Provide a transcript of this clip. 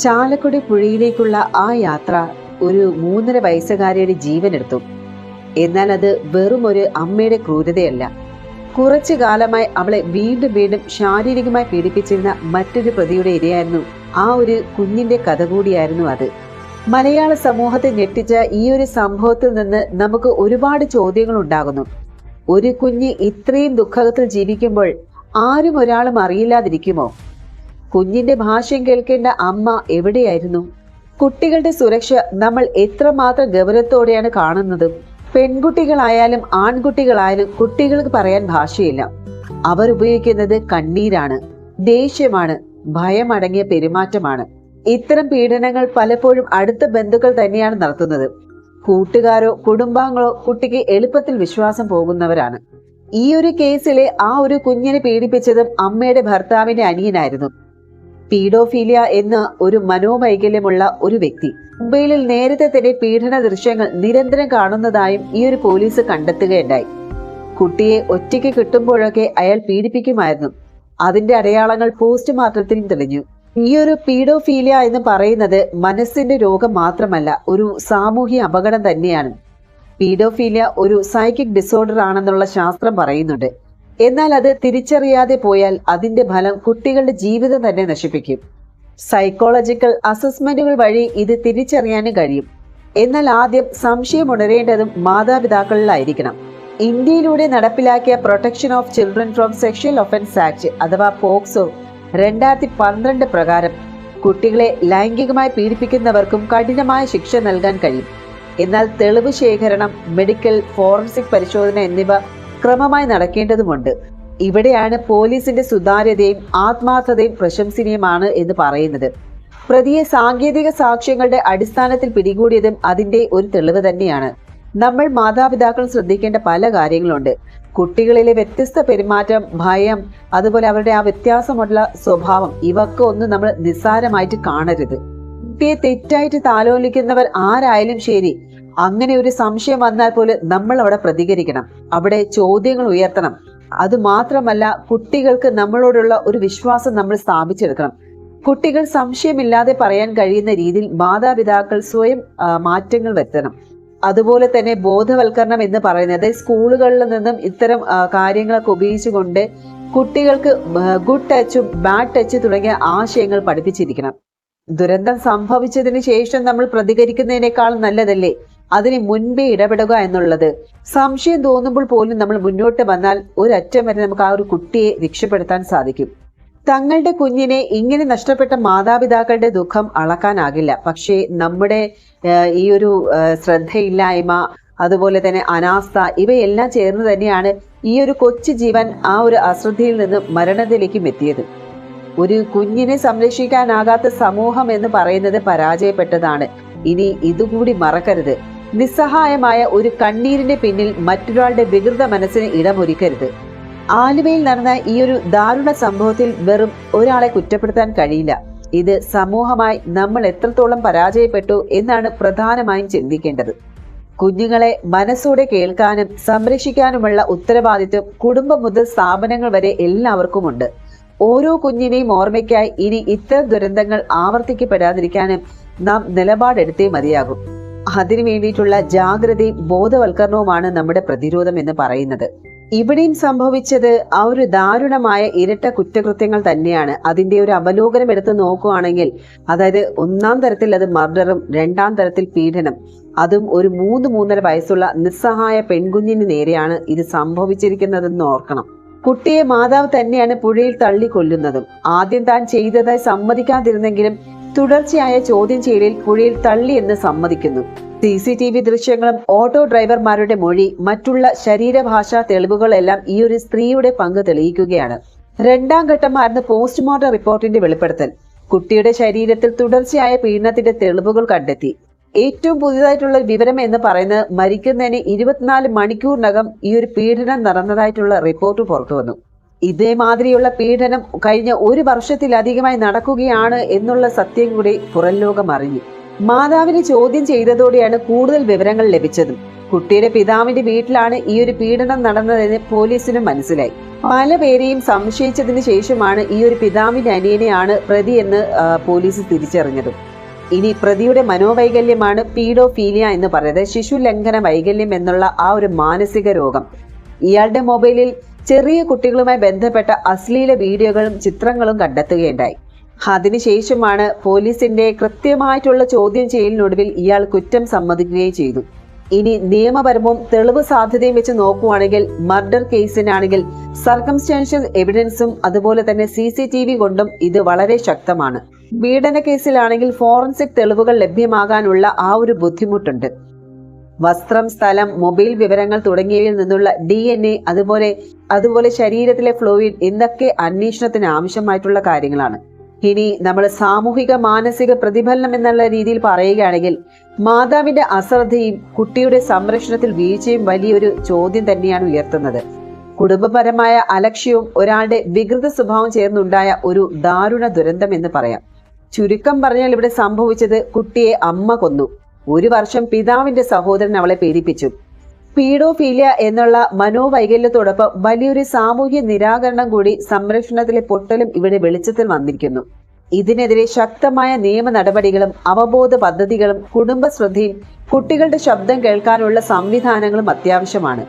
ചാലക്കുടി പുഴയിലേക്കുള്ള ആ യാത്ര ഒരു 3.5 വയസ്സുകാരിയുടെ ജീവനെടുത്തു. എന്നാൽ അത് വെറും ഒരു അമ്മയുടെ ക്രൂരതയല്ല. കുറച്ചു കാലമായി അവളെ വീണ്ടും വീണ്ടും ശാരീരികമായി പീഡിപ്പിച്ചിരുന്ന മറ്റൊരു പ്രതിയുടെ ഇരയായിരുന്നു ആ ഒരു കുഞ്ഞിന്റെ കഥ കൂടിയായിരുന്നു അത്. മലയാള സമൂഹത്തെ ഞെട്ടിച്ച ഈ ഒരു സംഭവത്തിൽ നിന്ന് നമുക്ക് ഒരുപാട് ചോദ്യങ്ങൾ ഉണ്ടാകുന്നു. ഒരു കുഞ്ഞ് ഇത്രയും ദുഃഖത്തിൽ ജീവിക്കുമ്പോൾ ആരും ഒരാളും അറിയില്ലാതിരിക്കുമോ? കുഞ്ഞിന്റെ ഭാഷ്യം കേൾക്കേണ്ട അമ്മ എവിടെയായിരുന്നു? കുട്ടികളുടെ സുരക്ഷ നമ്മൾ എത്രമാത്രം ഗൗരവത്തോടെയാണ് കാണുന്നത്. പെൺകുട്ടികളായാലും ആൺകുട്ടികളായാലും കുട്ടികൾക്ക് പറയാൻ ഭാഷയില്ല. അവർ ഉപയോഗിക്കുന്നത് കണ്ണീരാണ്, ദേഷ്യമാണ്, ഭയമടങ്ങിയ പെരുമാറ്റമാണ്. ഇത്തരം പീഡനങ്ങൾ പലപ്പോഴും അടുത്ത ബന്ധുക്കൾ തന്നെയാണ് നടത്തുന്നത്. കൂട്ടുകാരോ കുടുംബാംഗങ്ങളോ കുട്ടിക്ക് എളുപ്പത്തിൽ വിശ്വാസം പോകുന്നവരാണ്. ഈ ഒരു കേസിലെ ആ ഒരു കുഞ്ഞിനെ പീഡിപ്പിച്ചതും അമ്മയുടെ ഭർത്താവിന്റെ അനിയനായിരുന്നു. പീഡോഫീലിയ എന്ന ഒരു മനോവൈകല്യമുള്ള ഒരു വ്യക്തി മുംബൈയിൽ നേരത്തെ തന്നെ പീഡന ദൃശ്യങ്ങൾ നിരന്തരം കാണുന്നതായും ഈ ഒരു പോലീസ് കണ്ടെത്തുകയുണ്ടായി. കുട്ടിയെ ഒറ്റയ്ക്ക് കിട്ടുമ്പോഴൊക്കെ അയാൾ പീഡിപ്പിക്കുമായിരുന്നു. അതിന്റെ അടയാളങ്ങൾ പോസ്റ്റ്മോർട്ടത്തിൽ തെളിഞ്ഞു. ഈ ഒരു പീഡോഫീലിയ എന്ന് പറയുന്നത് മനസ്സിന്റെ രോഗം മാത്രമല്ല, ഒരു സാമൂഹ്യ അപകടം തന്നെയാണ്. പീഡോഫീലിയ ഒരു സൈക്കിക് ഡിസോർഡർ ആണെന്നുള്ള ശാസ്ത്രം പറയുന്നുണ്ട്. എന്നാൽ അത് തിരിച്ചറിയാതെ പോയാൽ അതിന്റെ ഫലം കുട്ടികളുടെ ജീവിതം തന്നെ നശിപ്പിക്കും. സൈക്കോളജിക്കൽ അസസ്മെന്റുകൾ വഴി ഇത് തിരിച്ചറിയാനും കഴിയും. എന്നാൽ ആദ്യം സംശയം ഉണരേണ്ടതും മാതാപിതാക്കളിലായിരിക്കണം. ഇന്ത്യയിലൂടെ നടപ്പിലാക്കിയ protection of children from sexual offence act അഥവാ പോക്സോ 2012 പ്രകാരം കുട്ടികളെ ലൈംഗികമായി പീഡിപ്പിക്കുന്നവർക്കും കഠിനമായ ശിക്ഷ നൽകാൻ കഴിയും. എന്നാൽ തെളിവ് ശേഖരണം, മെഡിക്കൽ, ഫോറൻസിക് പരിശോധന എന്നിവ ക്രമമായി നടക്കേണ്ടതുണ്ട്. ഇവിടെയാണ് പോലീസിന്റെ സുതാര്യതയും ആത്മാർത്ഥതയും പ്രശംസനീയമാണ് എന്ന് പറയുന്നത്. പ്രതിയെ സാങ്കേതിക സാക്ഷ്യങ്ങളുടെ അടിസ്ഥാനത്തിൽ പിടികൂടിയതും അതിന്റെ ഒരു തെളിവ് തന്നെയാണ്. നമ്മൾ മാതാപിതാക്കൾ ശ്രദ്ധിക്കേണ്ട പല കാര്യങ്ങളുണ്ട്. കുട്ടികളിലെ വ്യത്യസ്ത പെരുമാറ്റം, ഭയം, അതുപോലെ അവരുടെ ആ വ്യത്യാസമുള്ള സ്വഭാവം, ഇവയൊക്കെ ഒന്നും നമ്മൾ നിസ്സാരമായിട്ട് കാണരുത്. കുട്ടിയെ തെറ്റായിട്ട് താലോലിക്കുന്നവർ ആരായാലും ശരി, അങ്ങനെ ഒരു സംശയം വന്നാൽ പോലും നമ്മൾ അവിടെ പ്രതികരിക്കണം, അവിടെ ചോദ്യങ്ങൾ ഉയർത്തണം. അത് മാത്രമല്ല, കുട്ടികൾക്ക് നമ്മളോടുള്ള ഒരു വിശ്വാസം നമ്മൾ സ്ഥാപിച്ചെടുക്കണം. കുട്ടികൾ സംശയമില്ലാതെ പറയാൻ കഴിയുന്ന രീതിയിൽ മാതാപിതാക്കൾ സ്വയം മാറ്റങ്ങൾ വരുത്തണം. അതുപോലെ തന്നെ ബോധവൽക്കരണം എന്ന് പറയുന്നത് സ്കൂളുകളിൽ നിന്നും ഇത്തരം കാര്യങ്ങളൊക്കെ ഉപയോഗിച്ചുകൊണ്ട് കുട്ടികൾക്ക് ഗുഡ് ടച്ചും ബാഡ് ടച്ച് തുടങ്ങിയ ആശയങ്ങൾ പഠിപ്പിച്ചിരിക്കണം. ദുരന്തം സംഭവിച്ചതിന് ശേഷം നമ്മൾ പ്രതികരിക്കുന്നതിനേക്കാൾ നല്ലതല്ലേ അതിന് മുൻപേ ഇടപെടുക എന്നുള്ളത്. സംശയം തോന്നുമ്പോൾ പോലും നമ്മൾ മുന്നോട്ട് വന്നാൽ ഒരറ്റം വരെ നമുക്ക് ആ ഒരു കുട്ടിയെ രക്ഷപ്പെടുത്താൻ സാധിക്കും. തങ്ങളുടെ കുഞ്ഞിനെ ഇങ്ങനെ നഷ്ടപ്പെട്ട മാതാപിതാക്കളുടെ ദുഃഖം അളക്കാനാകില്ല. പക്ഷേ നമ്മുടെ ഈ ഒരു ശ്രദ്ധയില്ലായ്മ, അതുപോലെ തന്നെ അനാസ്ഥ, ഇവയെല്ലാം ചേർന്ന് തന്നെയാണ് ഈ ഒരു കൊച്ചു ജീവൻ ആ ഒരു അശ്രദ്ധയിൽ നിന്ന് മരണത്തിലേക്കും എത്തിയത്. ഒരു കുഞ്ഞിനെ സംരക്ഷിക്കാനാകാത്ത സമൂഹം എന്ന് പറയുന്നത് പരാജയപ്പെട്ടതാണ്. ഇനി ഇതുകൂടി മറക്കരുത്. നിസ്സഹായമായ ഒരു കണ്ണീരിന്റെ പിന്നിൽ മറ്റൊരാളുടെ വികൃത മനസ്സിന് ഇടമൊരുക്കരുത്. ആലുവയിൽ നടന്ന ഈ ഒരു ദാരുണ സംഭവത്തിൽ വെറും ഒരാളെ കുറ്റപ്പെടുത്താൻ കഴിയില്ല. ഇത് സമൂഹമായി നമ്മൾ എത്രത്തോളം പരാജയപ്പെട്ടു എന്നാണ് പ്രധാനമായും ചിന്തിക്കേണ്ടത്. കുഞ്ഞുങ്ങളെ മനസ്സോടെ കേൾക്കാനും സംരക്ഷിക്കാനുമുള്ള ഉത്തരവാദിത്വം കുടുംബം മുതൽ സ്ഥാപനങ്ങൾ വരെ എല്ലാവർക്കുമുണ്ട്. ഓരോ കുഞ്ഞിനെയും ഓർമ്മയ്ക്കായി ഇനി ഇത്തരം ദുരന്തങ്ങൾ ആവർത്തിക്കപ്പെടാതിരിക്കാനും നാം നിലപാടെടുത്തേ മതിയാകും. അതിനു വേണ്ടിയിട്ടുള്ള ജാഗ്രതയും ബോധവൽക്കരണവുമാണ് നമ്മുടെ പ്രതിരോധം എന്ന് പറയുന്നത്. ഇവിടെയും സംഭവിച്ചത് ആ ഒരു ദാരുണമായ ഇരട്ട കുറ്റകൃത്യങ്ങൾ തന്നെയാണ്. അതിന്റെ ഒരു അവലോകനം എടുത്ത് നോക്കുകയാണെങ്കിൽ, അതായത് ഒന്നാം തരത്തിൽ അത് മർഡറും, രണ്ടാം തരത്തിൽ പീഡനം, അതും ഒരു 3-3.5 വയസ്സുള്ള നിസ്സഹായ പെൺകുഞ്ഞിന് നേരെയാണ് ഇത് സംഭവിച്ചിരിക്കുന്നതെന്ന് ഓർക്കണം. കുട്ടിയെ മാതാവ് തന്നെയാണ് പുഴയിൽ തള്ളിക്കൊല്ലുന്നതും. ആദ്യം താൻ ചെയ്തതായി സമ്മതിക്കാതിരുന്നെങ്കിലും തുടർച്ചയായ ചോദ്യം ചെയ്യലിൽ പുഴയിൽ തള്ളി എന്ന് സമ്മതിക്കുന്നു. CCTV ദൃശ്യങ്ങളും ഓട്ടോ ഡ്രൈവർമാരുടെ മൊഴി, മറ്റുള്ള ശരീരഭാഷാ തെളിവുകളെല്ലാം ഈ ഒരു സ്ത്രീയുടെ പങ്ക് തെളിയിക്കുകയാണ്. രണ്ടാം ഘട്ടമായിരുന്നു പോസ്റ്റ്മോർട്ടം റിപ്പോർട്ടിന്റെ വെളിപ്പെടുത്തൽ. കുട്ടിയുടെ ശരീരത്തിൽ തുടർച്ചയായ പീഡനത്തിന്റെ തെളിവുകൾ കണ്ടെത്തി. ഏറ്റവും പുതിയതായിട്ടുള്ള വിവരം എന്ന് പറയുന്നത് മരിക്കുന്നതിന് 24 മണിക്കൂറിനകം ഈ ഒരു പീഡനം നടന്നതായിട്ടുള്ള റിപ്പോർട്ട് പുറത്തു വന്നു. ഇതേമാതിരിയുള്ള പീഡനം കഴിഞ്ഞ 1 വർഷത്തിലധികമായി നടക്കുകയാണ് എന്നുള്ള സത്യം കൂടി പുറം ലോകം അറിഞ്ഞു. മാതാവിനെ ചോദ്യം ചെയ്തതോടെയാണ് കൂടുതൽ വിവരങ്ങൾ ലഭിച്ചതും. കുട്ടിയുടെ പിതാവിന്റെ വീട്ടിലാണ് ഈ ഒരു പീഡനം നടന്നതെന്ന് പോലീസിനും മനസ്സിലായി. പല പേരെയും സംശയിച്ചതിന് ശേഷമാണ് ഈ ഒരു പിതാവിന്റെ അനിയനെയാണ് പ്രതി എന്ന് പോലീസ് തിരിച്ചറിഞ്ഞതും. ഇനി പ്രതിയുടെ മനോവൈകല്യമാണ് പീഡോഫീലിയ എന്ന് പറയുന്നത്, ശിശു ലംഘന വൈകല്യം എന്നുള്ള ആ ഒരു മാനസിക രോഗം. ഇയാളുടെ മൊബൈലിൽ ചെറിയ കുട്ടികളുമായി ബന്ധപ്പെട്ട അശ്ലീല വീഡിയോകളും ചിത്രങ്ങളും കണ്ടെത്തുകയുണ്ടായി. അതിനുശേഷമാണ് പോലീസിന്റെ കൃത്യമായിട്ടുള്ള ചോദ്യം ചെയ്യലിനൊടുവിൽ ഇയാൾ കുറ്റം സമ്മതിക്കുകയും ചെയ്തു. ഇനി നിയമപരവും തെളിവ് സാധ്യതയും വെച്ച് നോക്കുവാണെങ്കിൽ മർഡർ കേസിനാണെങ്കിൽ സർക്കംസ്റ്റാൻഷ്യൽ എവിഡൻസും അതുപോലെ തന്നെ CCTV കൊണ്ടും ഇത് വളരെ ശക്തമാണ്. പീഡന കേസിലാണെങ്കിൽ ഫോറൻസിക് തെളിവുകൾ ലഭ്യമാകാനുള്ള ആ ഒരു ബുദ്ധിമുട്ടുണ്ട്. വസ്ത്രം, സ്ഥലം, മൊബൈൽ വിവരങ്ങൾ തുടങ്ങിയവയിൽ നിന്നുള്ള DNA അതുപോലെ ശരീരത്തിലെ ഫ്ലൂയിഡ് ഇതൊക്കെ അന്വേഷണത്തിന് ആവശ്യമായിട്ടുള്ള കാര്യങ്ങളാണ്. ഇനി നമ്മൾ സാമൂഹിക മാനസിക പ്രതിഫലനം എന്നുള്ള രീതിയിൽ പറയുകയാണെങ്കിൽ മാതാവിന്റെ അശ്രദ്ധയും കുട്ടിയുടെ സംരക്ഷണത്തിൽ വീഴ്ചയും വലിയൊരു ചോദ്യം തന്നെയാണ് ഉയർത്തുന്നത്. കുടുംബപരമായ അലക്ഷ്യവും ഒരാളുടെ വികൃത സ്വഭാവം ചേർന്നുണ്ടായ ഒരു ദാരുണ ദുരന്തം എന്ന് പറയാം. ചുരുക്കം പറഞ്ഞാൽ ഇവിടെ സംഭവിച്ചത് കുട്ടിയെ അമ്മ കൊന്നു. 1 വർഷം പിതാവിന്റെ സഹോദരൻ അവളെ പീഡിപ്പിച്ചു. പീഡോഫീലിയ എന്നുള്ള മനോവൈകല്യത്തോടൊപ്പം വലിയൊരു സാമൂഹ്യ നിരാകരണം കൂടി സംരക്ഷണത്തിലെ പൊട്ടലും ഇവിടെ വെളിച്ചത്തിൽ വന്നിരിക്കുന്നു. ഇതിനെതിരെ ശക്തമായ നിയമ നടപടികളും അവബോധ പദ്ധതികളും കുടുംബ ശ്രദ്ധയും കുട്ടികളുടെ ശബ്ദം കേൾക്കാനുള്ള സംവിധാനങ്ങളും അത്യാവശ്യമാണ്.